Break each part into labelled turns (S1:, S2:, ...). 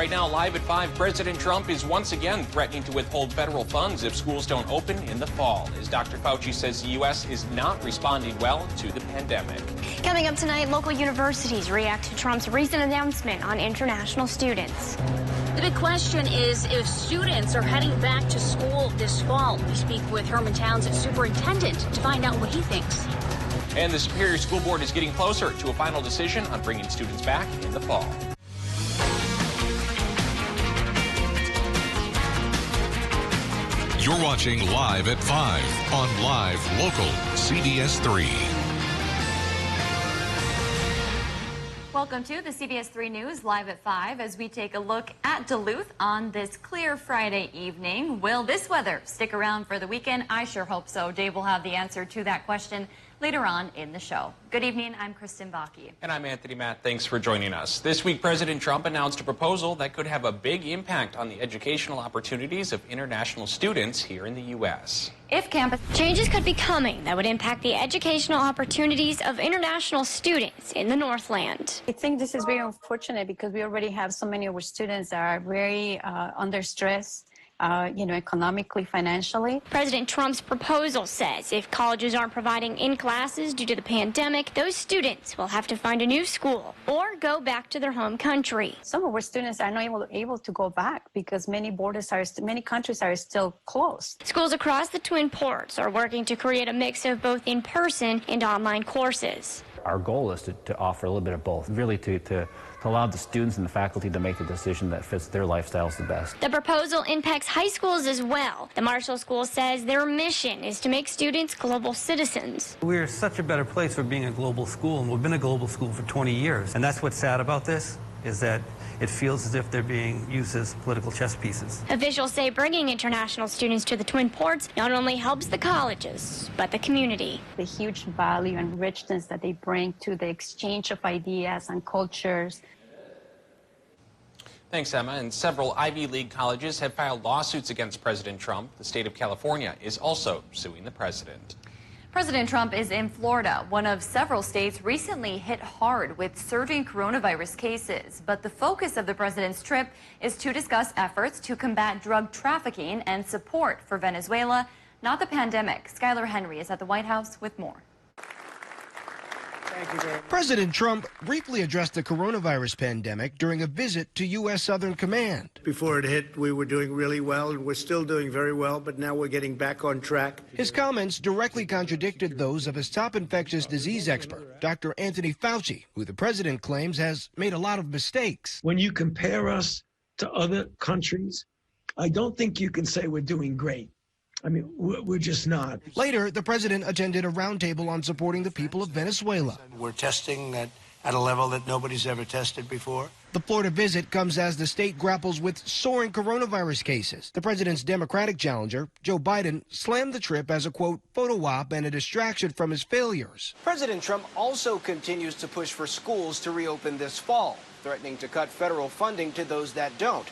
S1: Right now, live at 5, President Trump is once again threatening to withhold federal funds if schools don't open in the fall, as Dr. Fauci says the U.S. is not responding well to the pandemic.
S2: Coming up tonight, local universities react to Trump's recent announcement on international students.
S3: The big question is if students are heading back to school this fall. We speak with Herman Townsend, superintendent, to find out what he thinks.
S1: And the Superior School Board is getting closer to a final decision on bringing students back in the fall.
S4: You're watching Live at 5 on Live Local CBS3.
S5: Welcome to the CBS3 News Live at 5 as we take a look at Duluth on this clear Friday evening. Will this weather stick around for the weekend? I sure hope so. Dave will have the answer to that question later on in the show. Good evening, I'm Kristen Bakke.
S1: And I'm Anthony Matt. Thanks for joining us. This week, President Trump announced a proposal that could have a big impact on the educational opportunities of international students here in the U.S.
S2: If campus changes could be coming that would impact the educational opportunities of international students in the Northland.
S6: I think this is very unfortunate because we already have so many of our students that are very under stress. Economically, financially.
S2: President Trump's proposal says if colleges aren't providing in-classes due to the pandemic, those students will have to find a new school or go back to their home country.
S6: Some of our students are not able to go back because many countries are still closed.
S2: Schools across the Twin Ports are working to create a mix of both in-person and online courses.
S7: Our goal is to offer a little bit of both, really to allow the students and the faculty to make the decision that fits their lifestyles the best.
S2: The proposal impacts high schools as well. The Marshall School says their mission is to make students global citizens.
S8: We're such a better place for being a global school, and we've been a global school for 20 years. And that's what's sad about this, is that it feels as if they're being used as political chess pieces.
S2: Officials say bringing international students to the Twin Ports not only helps the colleges, but the community.
S6: The huge value and richness that they bring to the exchange of ideas and cultures.
S1: Thanks, Emma. And several Ivy League colleges have filed lawsuits against President Trump. The state of California is also suing the president.
S5: President Trump is in Florida, one of several states recently hit hard with surging coronavirus cases. But the focus of the president's trip is to discuss efforts to combat drug trafficking and support for Venezuela, not the pandemic. Skylar Henry is at the White House with more.
S9: President Trump briefly addressed the coronavirus pandemic during a visit to U.S. Southern Command.
S10: Before it hit, we were doing really well, and we're still doing very well, but now we're getting back on track.
S9: His comments directly contradicted those of his top infectious disease expert, Dr. Anthony Fauci, who the president claims has made a lot of mistakes.
S11: When you compare us to other countries, I don't think you can say we're doing great. I mean, we're just not.
S9: Later, the president attended a roundtable on supporting the people of Venezuela.
S10: We're testing at a level that nobody's ever tested before.
S9: The Florida visit comes as the state grapples with soaring coronavirus cases. The president's Democratic challenger, Joe Biden, slammed the trip as a, quote, photo op and a distraction from his failures.
S12: President Trump also continues to push for schools to reopen this fall, threatening to cut federal funding to those that don't.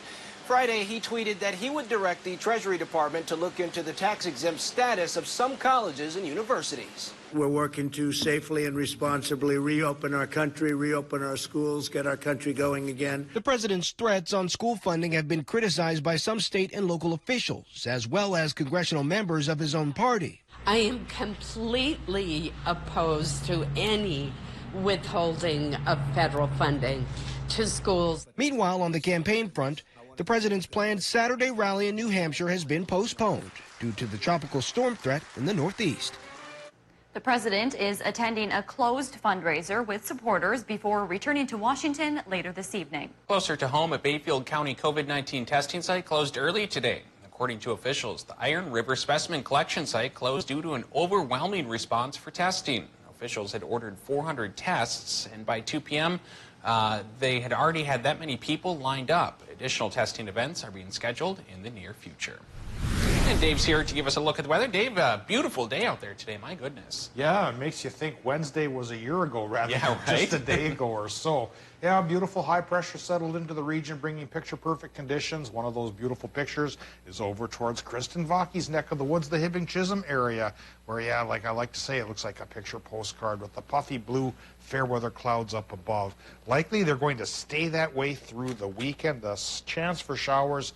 S12: Friday, he tweeted that he would direct the Treasury Department to look into the tax-exempt status of some colleges and universities.
S10: We're working to safely and responsibly reopen our country, reopen our schools, get our country going again.
S9: The president's threats on school funding have been criticized by some state and local officials, as well as congressional members of his own party.
S13: I am completely opposed to any withholding of federal funding to schools.
S9: Meanwhile, on the campaign front, the president's planned Saturday rally in New Hampshire has been postponed due to the tropical storm threat in the Northeast.
S5: The president is attending a closed fundraiser with supporters before returning to Washington later this evening.
S1: Closer to home, a Bayfield County COVID-19 testing site closed early today. According to officials, the Iron River specimen collection site closed due to an overwhelming response for testing. Officials had ordered 400 tests, and by 2 p.m., they had already had that many people lined up. Additional testing events are being scheduled in the near future. And Dave's here to give us a look at the weather. Dave, beautiful day out there today. My goodness.
S14: Yeah, it makes you think Wednesday was a year ago rather than
S1: right?
S14: just a day ago or so. Yeah, beautiful high pressure settled into the region, bringing picture-perfect conditions. One of those beautiful pictures is over towards Kristen Vaki's neck of the woods, the Hibbing-Chisholm area, where, yeah, like I like to say, it looks like a picture postcard with the puffy blue fair weather clouds up above. Likely they're going to stay that way through the weekend. The chance for showers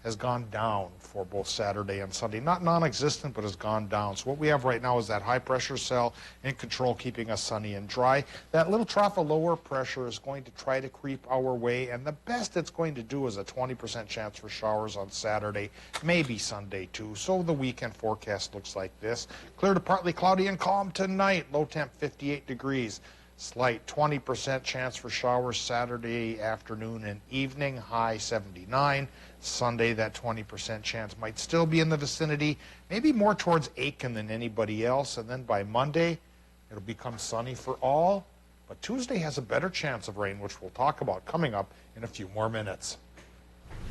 S14: has gone down for both Saturday and Sunday. Not non-existent, but has gone down. So what we have right now is that high pressure cell in control, keeping us sunny and dry. That little trough of lower pressure is going to try to creep our way, and the best it's going to do is a 20% chance for showers on Saturday, maybe Sunday too. So the weekend forecast looks like this. Clear to partly cloudy and calm tonight. Low temp 58 degrees. Slight 20% chance for showers Saturday afternoon and evening, high 79. Sunday, that 20% chance might still be in the vicinity, maybe more towards Aiken than anybody else. And then by Monday, it'll become sunny for all. But Tuesday has a better chance of rain, which we'll talk about coming up in a few more minutes.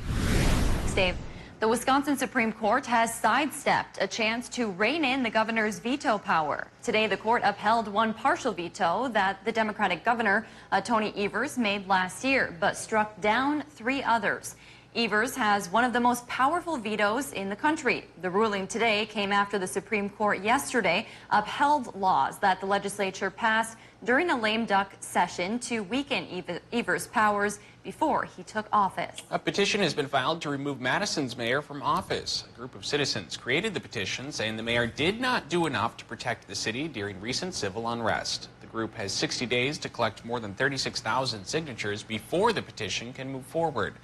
S5: Thanks, Dave. The Wisconsin Supreme Court has sidestepped a chance to rein in the governor's veto power. Today, the court upheld one partial veto that the Democratic governor, Tony Evers, made last year, but struck down 3 others. Evers has one of the most powerful vetoes in the country. The ruling today came after the Supreme Court yesterday upheld laws that the legislature passed during a lame duck session to weaken Evers' powers before he took office.
S1: A petition has been filed to remove Madison's mayor from office. A group of citizens created the petition saying the mayor did not do enough to protect the city during recent civil unrest. The group has 60 days to collect more than 36,000 signatures before the petition can move forward.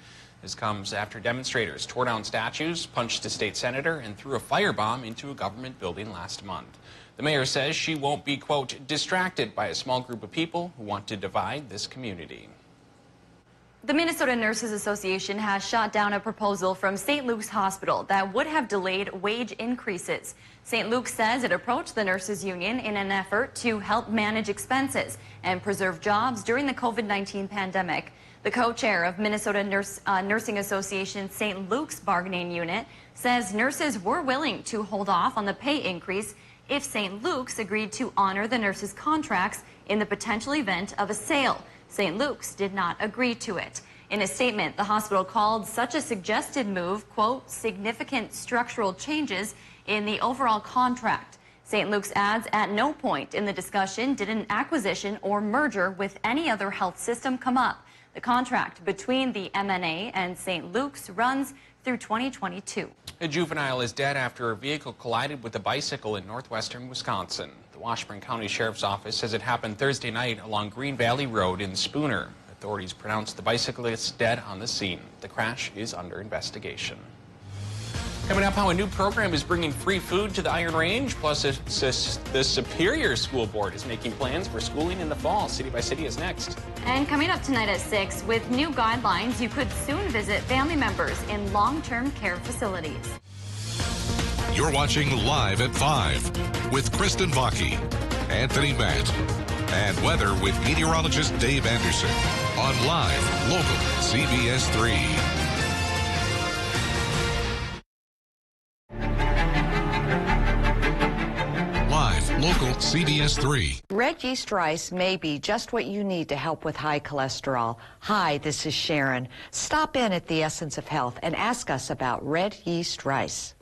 S1: This comes after demonstrators tore down statues, punched a state senator, and threw a firebomb into a government building last month. The mayor says she won't be, quote, distracted by a small group of people who want to divide this community.
S5: The Minnesota Nurses Association has shot down a proposal from St. Luke's Hospital that would have delayed wage increases. St. Luke's says it approached the nurses union in an effort to help manage expenses and preserve jobs during the COVID-19 pandemic. The co-chair of Minnesota Nursing Association St. Luke's bargaining unit says nurses were willing to hold off on the pay increase if St. Luke's agreed to honor the nurses' contracts in the potential event of a sale. St. Luke's did not agree to it. In a statement, the hospital called such a suggested move, quote, significant structural changes in the overall contract. St. Luke's adds at no point in the discussion did an acquisition or merger with any other health system come up. The contract between the MNA and St. Luke's runs through 2022.
S1: A juvenile is dead after a vehicle collided with a bicycle in northwestern Wisconsin. The Washburn County Sheriff's Office says it happened Thursday night along Green Valley Road in Spooner. Authorities pronounced the bicyclist dead on the scene. The crash is under investigation. Coming up, how a new program is bringing free food to the Iron Range, plus the Superior School Board is making plans for schooling in the fall. City by City is next.
S5: And coming up tonight at 6, with new guidelines, you could soon visit family members in long-term care facilities.
S4: You're watching Live at 5 with Kristen Vaki, Anthony Matt, and weather with meteorologist Dave Anderson on Live Local CBS 3. Local CBS 3.
S15: Red yeast rice may be just what you need to help with high cholesterol. Hi, this is Sharon. Stop in at the Essence of Health and ask us about red yeast rice.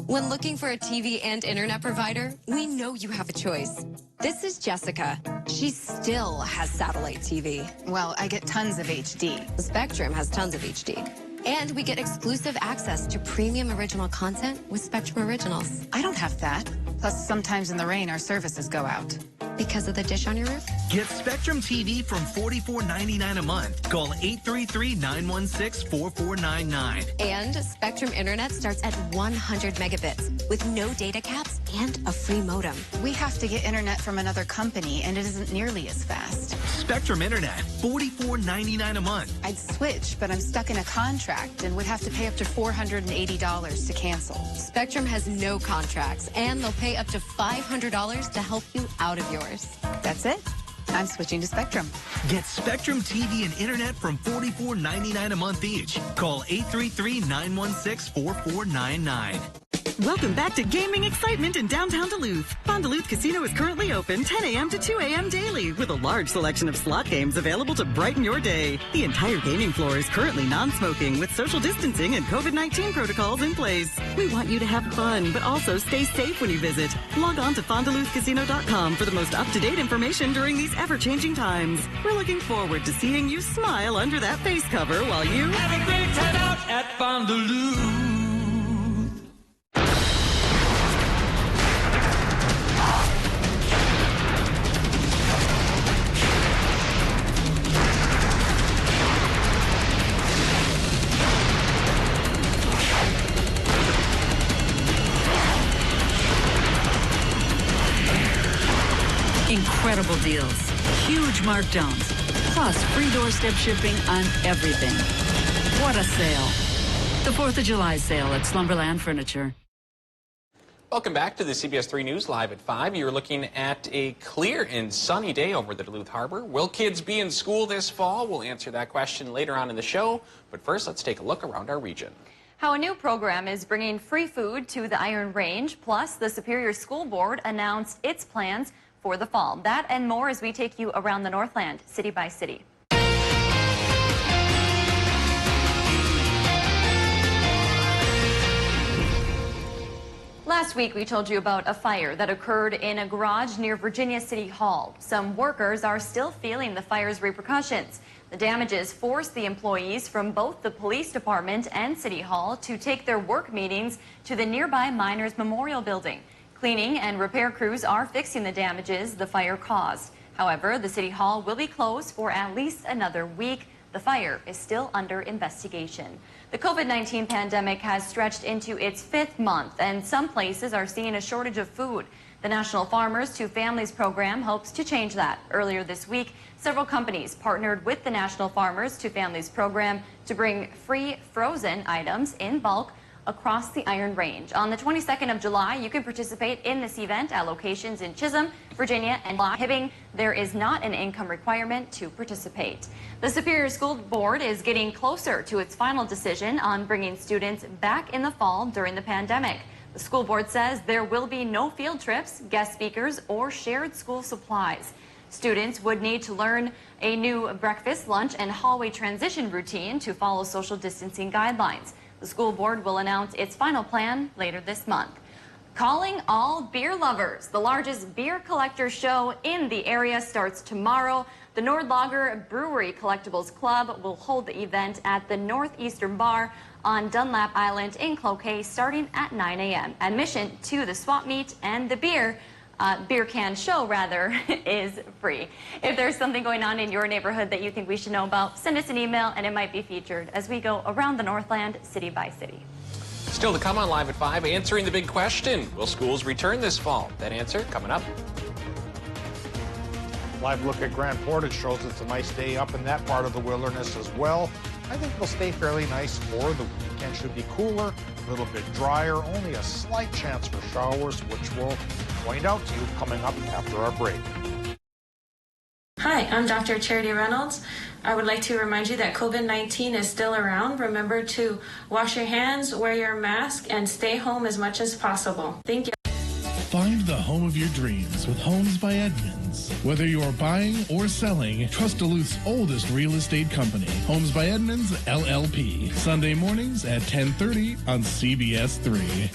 S16: When looking for a TV and internet provider, we know you have a choice. This is Jessica. She still has satellite TV. Well, I get tons of HD. Spectrum has tons of HD. And we get exclusive access to premium original content with Spectrum Originals. I don't have that. Plus, sometimes in the rain, our services go out. Because of the dish on your roof?
S17: Get Spectrum TV from $44.99 a month. Call 833-916-4499.
S16: And Spectrum Internet starts at 100 megabits with no data caps and a free modem. We have to get internet from another company, and it isn't nearly as fast.
S17: Spectrum Internet, $44.99 a month.
S16: I'd switch, but I'm stuck in a contract and would have to pay up to $480 to cancel. Spectrum has no contracts, and they'll pay up to $500 to help you out of yours. That's it. I'm switching to Spectrum.
S17: Get Spectrum TV and internet from $44.99 a month each. Call 833-916-4499.
S18: Welcome back to gaming excitement in downtown Duluth. Fond du Lac Casino is currently open 10 a.m. to 2 a.m. daily with a large selection of slot games available to brighten your day. The entire gaming floor is currently non-smoking with social distancing and COVID-19 protocols in place. We want you to have fun, but also stay safe when you visit. Log on to fondduluthcasino.com for the most up-to-date information during these ever-changing times. We're looking forward to seeing you smile under that face cover while you
S19: have a great time out at Fond du Lac.
S20: Incredible deals, huge markdowns, plus free doorstep shipping on everything. What a sale. The 4th of July sale at Slumberland Furniture.
S1: Welcome back to the CBS3 News Live at 5. You're looking at a clear and sunny day over the Duluth Harbor. Will kids be in school this fall? We'll answer that question later on in the show. But first, let's take a look around our region.
S5: How a new program is bringing free food to the Iron Range, plus the Superior School Board announced its plans for the fall. That and more as we take you around the Northland, city by city. Last week, we told you about a fire that occurred in a garage near Virginia City Hall. Some workers are still feeling the fire's repercussions. The damages forced the employees from both the police department and City Hall to take their work meetings to the nearby Miners Memorial Building. Cleaning and repair crews are fixing the damages the fire caused. However, the City Hall will be closed for at least another week. The fire is still under investigation. The COVID-19 pandemic has stretched into its 5th month, and some places are seeing a shortage of food. The National Farmers to Families program hopes to change that. Earlier this week, several companies partnered with the National Farmers to Families program to bring free frozen items in bulk across the Iron Range. On the 22nd of July, you can participate in this event at locations in Chisholm, Virginia, and Hibbing. There is not an income requirement to participate. The Superior School Board is getting closer to its final decision on bringing students back in the fall during the pandemic. The school board says there will be no field trips, guest speakers, or shared school supplies. Students would need to learn a new breakfast, lunch, and hallway transition routine to follow social distancing guidelines. The school board will announce its final plan later this month. Calling all beer lovers. The largest beer collector show in the area starts tomorrow. The Nordlager Brewery Collectibles Club will hold the event at the Northeastern Bar on Dunlap Island in Cloquet starting at 9 a.m. Admission to the swap meet and the beer can show is free. If there's something going on in your neighborhood that you think we should know about, send us an email and it might be featured as we go around the Northland city by city.
S1: Still to come on Live at 5, answering the big question, will schools return this fall? That answer coming up.
S14: Live look at Grand Portage shows it's a nice day up in that part of the wilderness as well. I think it'll stay fairly nice for the weekend. Should be cooler, a little bit drier, only a slight chance for showers, which we'll point out to you coming up after our break.
S21: Hi, I'm Dr. Charity Reynolds. I would like to remind you that COVID-19 is still around. Remember to wash your hands, wear your mask, and stay home as much as possible. Thank you.
S22: Find the home of your dreams with Homes by Edmonds. Whether you're buying or selling, trust Duluth's oldest real estate company, Homes by Edmonds, LLP. Sunday mornings at 10:30 on CBS3.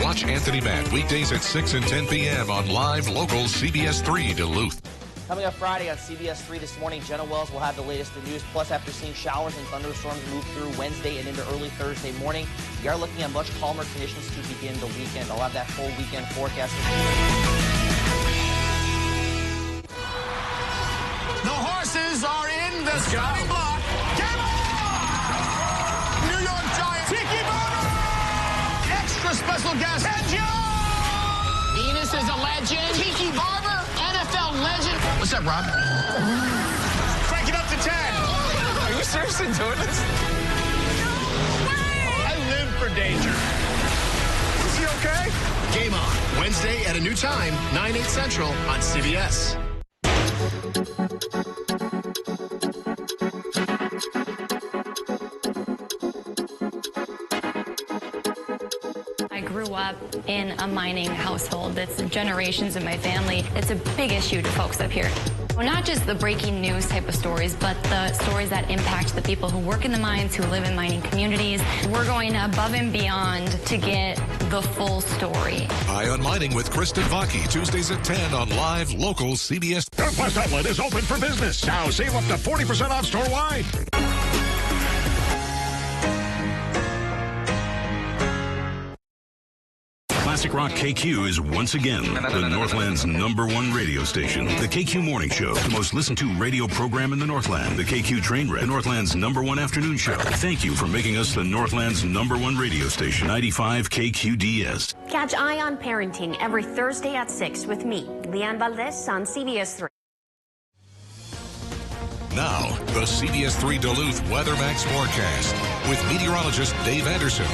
S4: Watch Anthony Matt weekdays at 6 and 10 p.m. on live local CBS3 Duluth.
S23: Coming up Friday on CBS3 this morning, Jenna Wells will have the latest in news. Plus, after seeing showers and thunderstorms move through Wednesday and into early Thursday morning, we are looking at much calmer conditions to begin the weekend. I'll have that full weekend forecast.
S19: The horses are in the starting block. Game on! New York Giants. Tiki Barber! Extra special guest. Ted Jones! Venus is a legend. Tiki Barber, NFL legend. What's up, Rob? Crank it up to 10. Are you seriously doing this? I live for danger. Is he okay?
S17: Game on. Wednesday at a new time, 9, 8 Central on CBS.
S3: grew up in a mining household. It's generations in my family. It's a big issue to folks up here. Well, not just the breaking news type of stories, but the stories that impact the people who work in the mines, who live in mining communities. We're going above and beyond to get the full story.
S4: Eye on Mining with Kristen Vaki, Tuesdays at 10 on Live Local CBS.
S7: Northwest Outlet is open for business. Now save up to 40% off store-wide.
S8: Classic Rock KQ is once again the Northland's #1 radio station. The KQ Morning Show, the most listened to radio program in the Northland. The KQ Train Wreck, the Northland's #1 afternoon show. Thank you for making us the Northland's #1 radio station. 95 KQDS.
S24: Catch Eye on Parenting every Thursday at 6 with me, Leanne Valdez, on CBS3.
S4: Now, the CBS3 Duluth WeatherMax forecast with meteorologist Dave Anderson.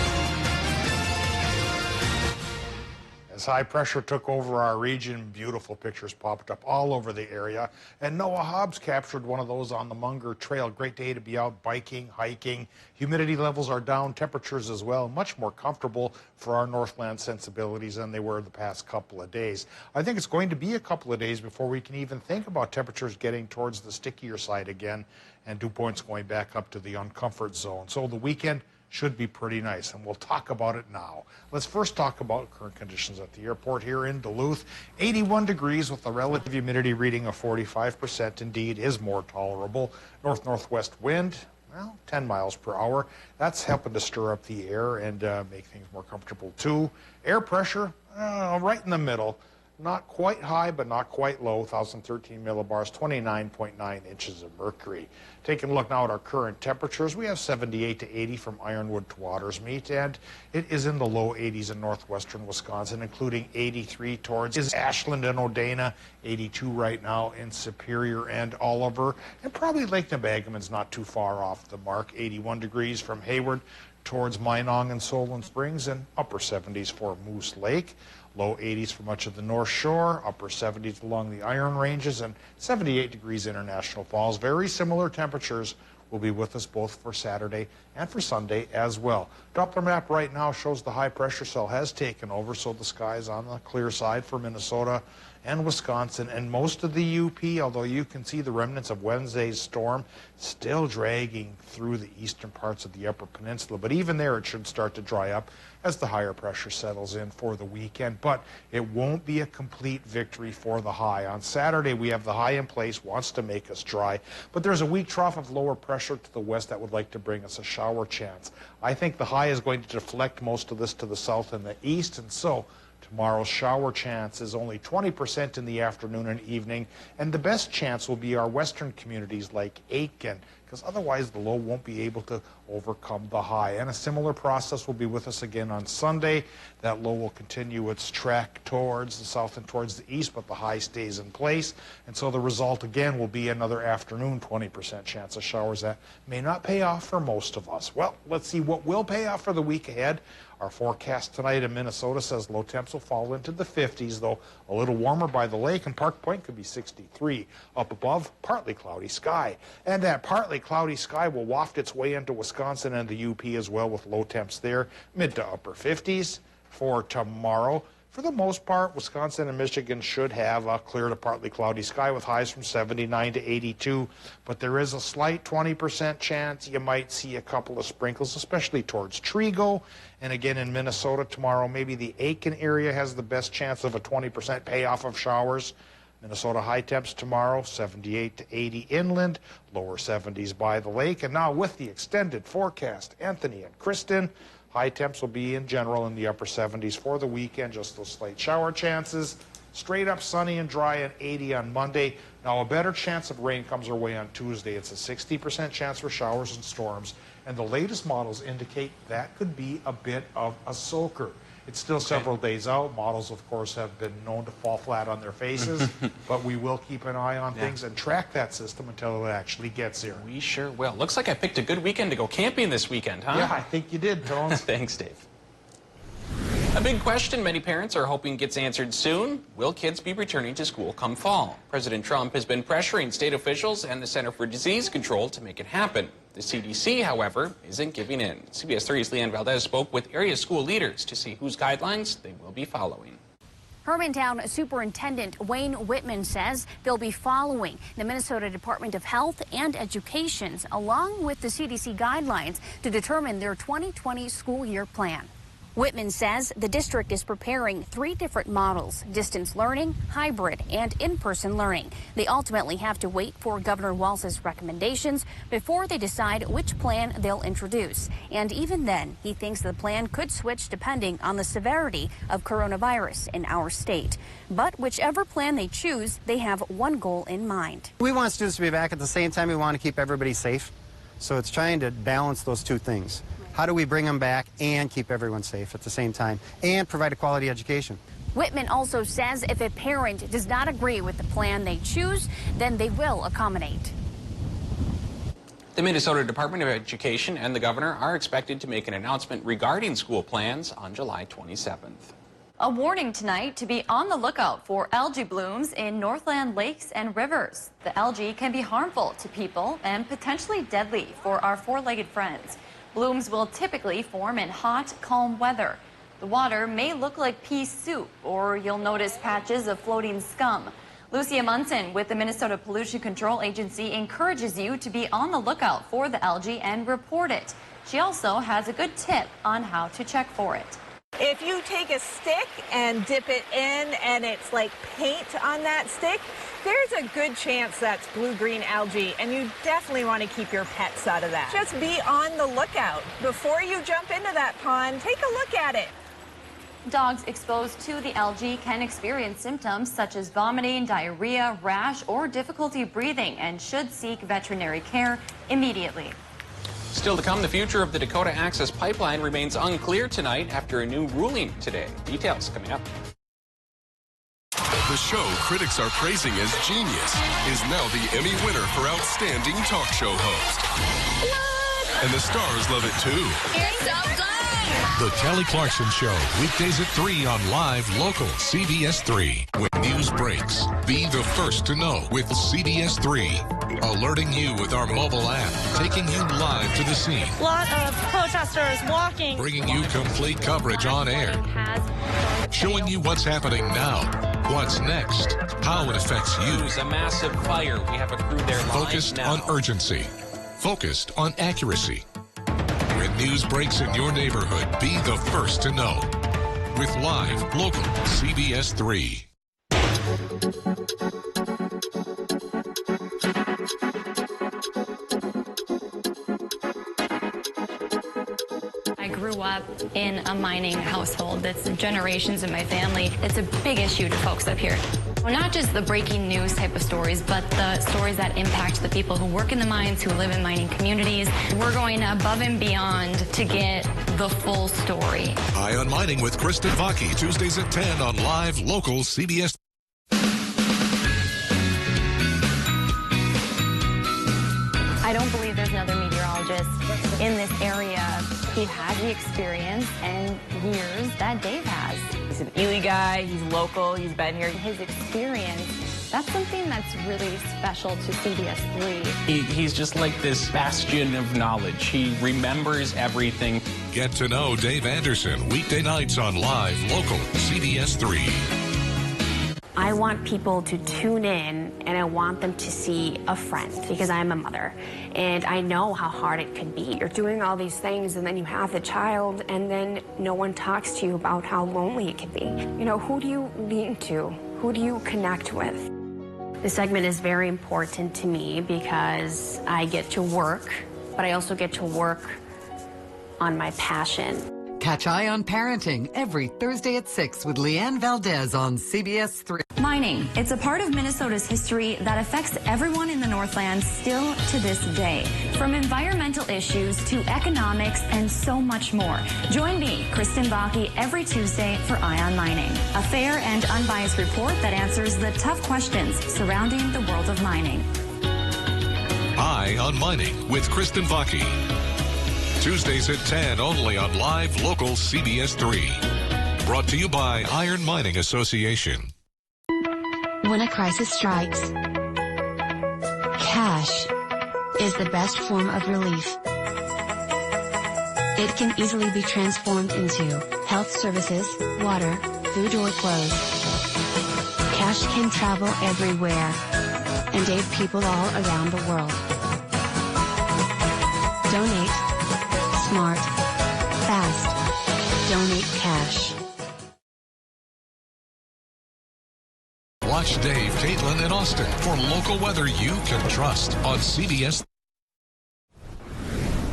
S14: As high pressure took over our region, beautiful pictures popped up all over the area. And Noah Hobbs captured one of those on the Munger Trail. Great day to be out biking, hiking. Humidity levels are down, temperatures as well. Much more comfortable for our Northland sensibilities than they were the past couple of days. I think it's going to be a couple of days before we can even think about temperatures getting towards the stickier side again and dew points going back up to the uncomfort zone. So the weekend should be pretty nice, and we'll talk about it now. Let's first talk about current conditions at the airport here in Duluth. 81 degrees with a relative humidity reading of 45%. Indeed is more tolerable. North-northwest wind, well, 10 miles per hour. That's helping to stir up the air and make things more comfortable too. Air pressure, right in the middle. Not quite high, but not quite low. 1,013 millibars, 29.9 inches of mercury. Taking a look now at our current temperatures, we have 78 to 80 from Ironwood to Watersmeet, and it is in the low 80s in northwestern Wisconsin, including 83 towards Ashland and Odana, 82 right now in Superior and Oliver, and probably Lake Nebagamond's not too far off the mark. 81 degrees from Hayward towards Minong and Solon Springs, and upper 70s for Moose Lake. Low 80s for much of the North Shore, upper 70s along the Iron Ranges, and 78 degrees International Falls. Very similar temperatures will be with us both for Saturday and for Sunday as well. Doppler map right now shows the high pressure cell has taken over, so the sky is on the clear side for Minnesota and Wisconsin and most of the UP, although you can see the remnants of Wednesday's storm still dragging through the eastern parts of the Upper Peninsula. But even there, it should start to dry up as the higher pressure settles in for the weekend. But it won't be a complete victory for the high. On Saturday, we have the high in place, wants to make us dry. But there's a weak trough of lower pressure to the west that would like to bring us a shower chance. I think the high is going to deflect most of this to the south and the east, and so tomorrow's shower chance is only 20% in the afternoon and evening, and the best chance will be our western communities like Aiken, because otherwise the low won't be able to overcome the high. And a similar process will be with us again on Sunday. That low will continue its trek towards the south and towards the east, but the high stays in place. And so the result again will be another afternoon 20% chance of showers that may not pay off for most of us. Well, let's see what will pay off for the week ahead. Our forecast tonight in Minnesota says low temps will fall into the 50s, though a little warmer by the lake, and Park Point could be 63. Up above, partly cloudy sky. And that partly cloudy sky will waft its way into Wisconsin and the UP as well, with low temps there, mid to upper 50s for tomorrow. For the most part, Wisconsin and Michigan should have a clear to partly cloudy sky with highs from 79 to 82, but there is a slight 20% chance you might see a couple of sprinkles, especially towards Trigo. And again, in Minnesota tomorrow, maybe the Aiken area has the best chance of a 20% payoff of showers. Minnesota high temps tomorrow, 78 to 80 inland, lower 70s by the lake. And now with the extended forecast, Anthony and Kristen, high temps will be in general in the upper 70s for the weekend, just those slight shower chances. Straight up sunny and dry at 80 on Monday. Now a better chance of rain comes our way on Tuesday. It's a 60% chance for showers and storms, and the latest models indicate that could be a bit of a soaker. It's still several days out. Models, of course, have been known to fall flat on their faces, but we will keep an eye on things and track that system until it actually gets here.
S1: We sure will. Looks like I picked a good weekend to go camping this weekend, huh?
S14: Yeah, I think you did, Tones.
S1: Thanks, Dave. A big question many parents are hoping gets answered soon. Will kids be returning to school come fall? President Trump has been pressuring state officials and the Center for Disease Control to make it happen. The CDC, however, isn't giving in. CBS 3's Leanne Valdez spoke with area school leaders to see whose guidelines they will be following.
S2: Hermantown Superintendent Wayne Whitman says they'll be following the Minnesota Department of Health and Education's along with the CDC guidelines to determine their 2020 school year plan. Whitman says the district is preparing 3 different models: distance learning, hybrid, and in-person learning. They ultimately have to wait for Governor Walz's recommendations before they decide which plan they'll introduce. And even then, he thinks the plan could switch depending on the severity of coronavirus in our state. But whichever plan they choose, they have one goal in mind.
S6: We want students to be back. At the same time, we want to keep everybody safe. So it's trying to balance those 2 things. How do we bring them back and keep everyone safe at the same time and provide a quality education?
S2: Whitman also says if a parent does not agree with the plan they choose, then they will accommodate.
S1: The Minnesota Department of Education and the governor are expected to make an announcement regarding school plans on July 27th.
S5: A warning tonight to be on the lookout for algae blooms in Northland lakes and rivers. The algae can be harmful to people and potentially deadly for our 4-legged friends. Blooms will typically form in hot, calm weather. The water may look like pea soup, or you'll notice patches of floating scum. Lucia Munson with the Minnesota Pollution Control Agency encourages you to be on the lookout for the algae and report it. She also has a good tip on how to check for it.
S11: If you take a stick and dip it in and it's like paint on that stick, there's a good chance that's blue-green algae, and you definitely want to keep your pets out of that. Just be on the lookout. Before you jump into that pond, take a look at it.
S5: Dogs exposed to the algae can experience symptoms such as vomiting, diarrhea, rash, or difficulty breathing, and should seek veterinary care immediately.
S1: Still to come, the future of the Dakota Access Pipeline remains unclear tonight after a new ruling today. Details coming up.
S12: The show critics are praising as genius is now the Emmy winner for Outstanding Talk Show Host. What? And the stars love it too.
S19: It's so good!
S4: The Kelly Clarkson Show, weekdays at 3 on Live Local CBS3. When news breaks, be the first to know with CBS3. Alerting you with our mobile app, taking you live to the scene.
S25: A lot of protesters walking.
S4: Bringing you complete coverage on air. Showing you what's happening now, what's next, how it affects you.
S1: There's a massive fire. We have a crew there live
S4: Focused
S1: now.
S4: on urgency. Focused on accuracy. When news breaks in your neighborhood, be the first to know. With Live Local CBS3.
S3: I grew up in a mining household. That's generations in my family. It's a big issue to folks up here. Well, not just the breaking news type of stories, but the stories that impact the people who work in the mines, who live in mining communities. We're going above and beyond to get the full story.
S4: Eye on Mining with Kristen Vaki, Tuesdays at 10 on Live Local CBS.
S3: I don't believe there's another meteorologist in this area who has the experience and years that Dave has.
S26: He's an Ely guy, he's local, he's been here.
S3: His experience, that's something that's really special to CBS3.
S1: He's just like this bastion of knowledge. He remembers everything.
S4: Get to know Dave Anderson, weekday nights on Live Local CBS3.
S2: I want people to tune in, and I want them to see a friend, because I'm a mother, and I know how hard it can be. You're doing all these things, and then you have the child, and then no one talks to you about how lonely it can be. You know, who do you lean to? Who do you connect with? This segment is very important to me because I get to work, but I also get to work on my passion.
S27: Catch Eye on Parenting every Thursday at 6 with Leanne Valdez on CBS3.
S5: Mining. It's a part of Minnesota's history that affects everyone in the Northland still to this day. From environmental issues to economics and so much more. Join me, Kristen Vaki, every Tuesday for Eye on Mining. A fair and unbiased report that answers the tough questions surrounding the world of mining.
S4: Eye on Mining with Kristen Vaki. Tuesdays at 10 only on Live Local CBS3. Brought to you by Iron Mining Association.
S28: When a crisis strikes, cash
S9: is the best form of relief. It can easily be transformed into health services, water, food or clothes. Cash can travel everywhere and aid people all around the world. Donate. Smart. Fast. Donate cash.
S4: Watch Dave, Caitlin, and Austin for local weather you can trust on CBS.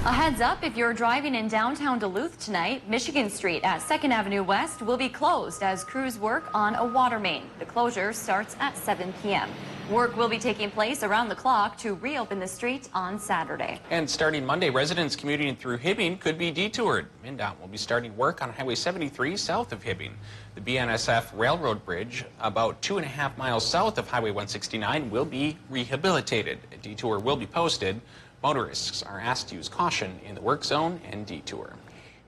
S5: A heads up, if you're driving in downtown Duluth tonight, Michigan Street at 2nd Avenue West will be closed as crews work on a water main. The closure starts at 7 p.m. Work will be taking place around the clock to reopen the street on Saturday.
S1: And starting Monday, residents commuting through Hibbing could be detoured. MnDOT will be starting work on Highway 73 south of Hibbing. The BNSF Railroad Bridge, about 2.5 miles south of Highway 169, will be rehabilitated. A detour will be posted. Motorists are asked to use caution in the work zone and detour.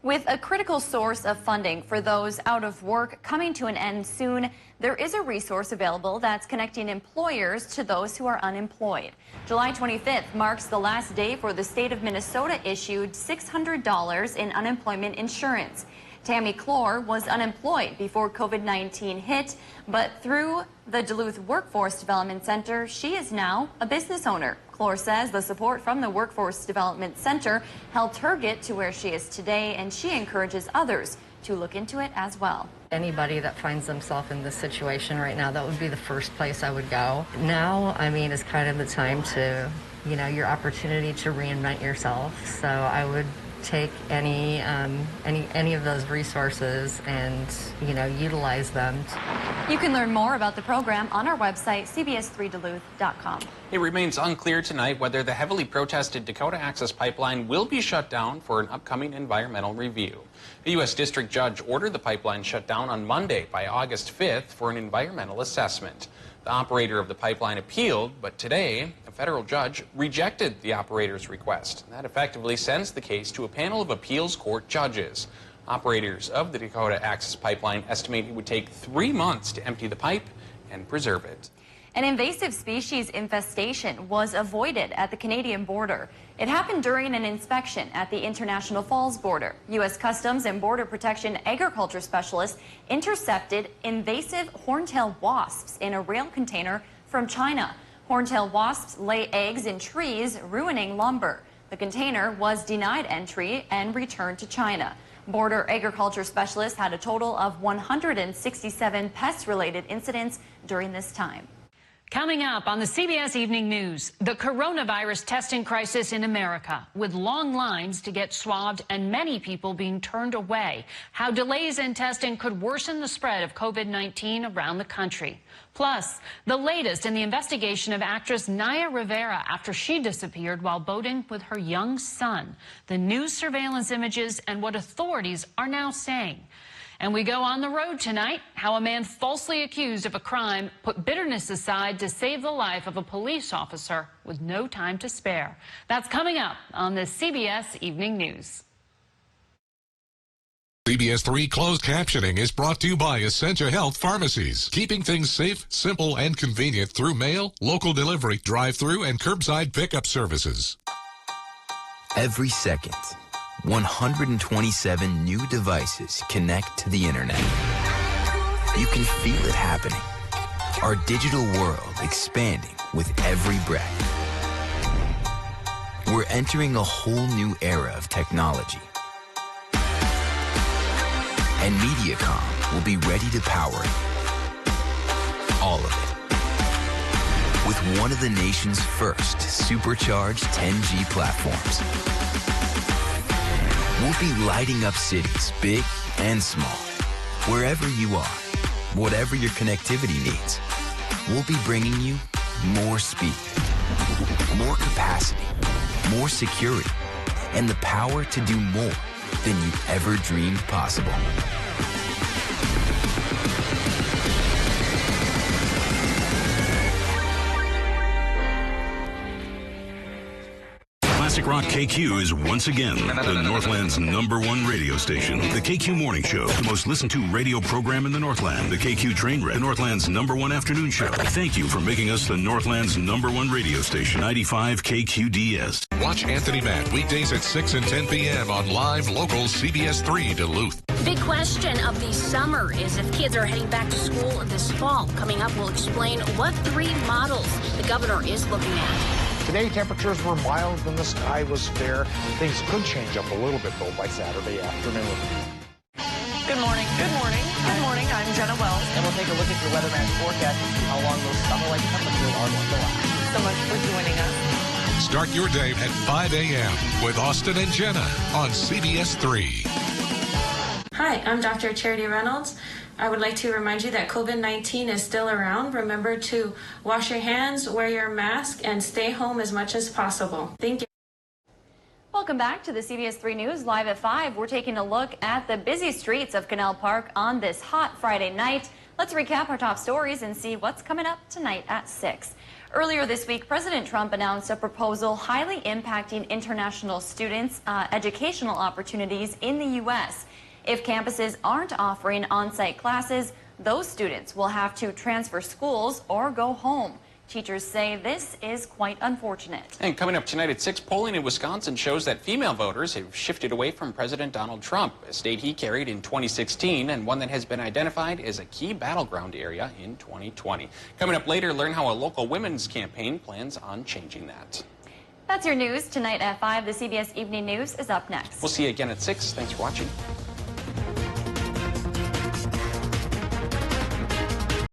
S5: With a critical source of funding for those out of work coming to an end soon, there is a resource available that's connecting employers to those who are unemployed. July 25th marks the last day for the state of Minnesota issued $600 in unemployment insurance. Tammy Clore was unemployed before COVID-19 hit, but through the Duluth Workforce Development Center, she is now a business owner. Clore says the support from the Workforce Development Center helped her get to where she is today, and she encourages others to look into it as well.
S10: Anybody that finds themselves in this situation right now, that would be the first place I would go. Now, I mean, is kind of the time to, your opportunity to reinvent yourself. So I would take any of those resources and utilize them.
S5: You can learn more about the program on our website, CBS3Duluth.com.
S1: It remains unclear tonight whether the heavily protested Dakota Access Pipeline will be shut down for an upcoming environmental review. A U.S. district judge ordered the pipeline shut down on Monday by August 5th for an environmental assessment. The operator of the pipeline appealed, but today a federal judge rejected the operator's request. That effectively sends the case to a panel of appeals court judges. Operators of the Dakota Access Pipeline estimate it would take 3 months to empty the pipe and preserve it.
S5: An invasive species infestation was avoided at the Canadian border. It happened during an inspection at the International Falls border. U.S. Customs and Border Protection agriculture specialists intercepted invasive horntail wasps in a rail container from China. Horntail wasps lay eggs in trees, ruining lumber. The container was denied entry and returned to China. Border agriculture specialists had a total of 167 pest-related incidents during this time.
S13: Coming up on the CBS Evening News, the coronavirus testing crisis in America, with long lines to get swabbed and many people being turned away. How delays in testing could worsen the spread of COVID-19 around the country. Plus, the latest in the investigation of actress Naya Rivera after she disappeared while boating with her young son. The new surveillance images and what authorities are now saying. And we go on the road tonight, how a man falsely accused of a crime put bitterness aside to save the life of a police officer with no time to spare. That's coming up on the CBS Evening News.
S4: CBS3 closed captioning is brought to you by Essentia Health Pharmacies, keeping things safe, simple, and convenient through mail, local delivery, drive-through, and curbside pickup services.
S15: Every second, 127 new devices connect to the internet. You can feel it happening. Our digital world expanding with every breath. We're entering a whole new era of technology. And Mediacom will be ready to power it. All of it. With one of the nation's first supercharged 10G platforms. We'll be lighting up cities, big and small. Wherever you are, whatever your connectivity needs, we'll be bringing you more speed, more capacity, more security, and the power to do more than you ever dreamed possible.
S8: Classic Rock KQ is once again the Northland's #1 radio station. The KQ Morning Show, the most listened to radio program in the Northland. The KQ Train Wreck, the Northland's #1 afternoon show. Thank you for making us the Northland's #1 radio station. 95 KQDS.
S4: Watch Anthony Matt weekdays at 6 and 10 p.m. on live local CBS3 Duluth.
S2: Big question of the summer is if kids are heading back to school this fall. Coming up, we'll explain what 3 models the governor is looking at.
S14: Today, temperatures were mild and the sky was fair. Things could change up a little bit, though, by Saturday afternoon.
S16: Good morning. Good morning. Good morning. I'm Jenna Wells.
S17: And we'll take a look at your weatherman's forecast and see how long those summer-like temperatures are going to last.
S16: So much for joining us.
S4: Start your day at 5 a.m. with Austin and Jenna on CBS3.
S18: Hi, I'm Dr. Charity Reynolds. I would like to remind you that COVID-19 is still around. Remember to wash your hands, wear your mask, and stay home as much as possible. Thank you.
S5: Welcome back to the CBS3 News Live at 5. We're taking a look at the busy streets of Canal Park on this hot Friday night. Let's recap our top stories and see what's coming up tonight at 6. Earlier this week, President Trump announced a proposal highly impacting international students' educational opportunities in the U.S. If campuses aren't offering on-site classes, those students will have to transfer schools or go home. Teachers say this is quite unfortunate.
S1: And coming up tonight at 6, polling in Wisconsin shows that female voters have shifted away from President Donald Trump, a state he carried in 2016 and one that has been identified as a key battleground area in 2020. Coming up later, learn how a local women's campaign plans on changing that.
S5: That's your news. Tonight at 5, the CBS Evening News is up next.
S1: We'll see you again at 6. Thanks for watching.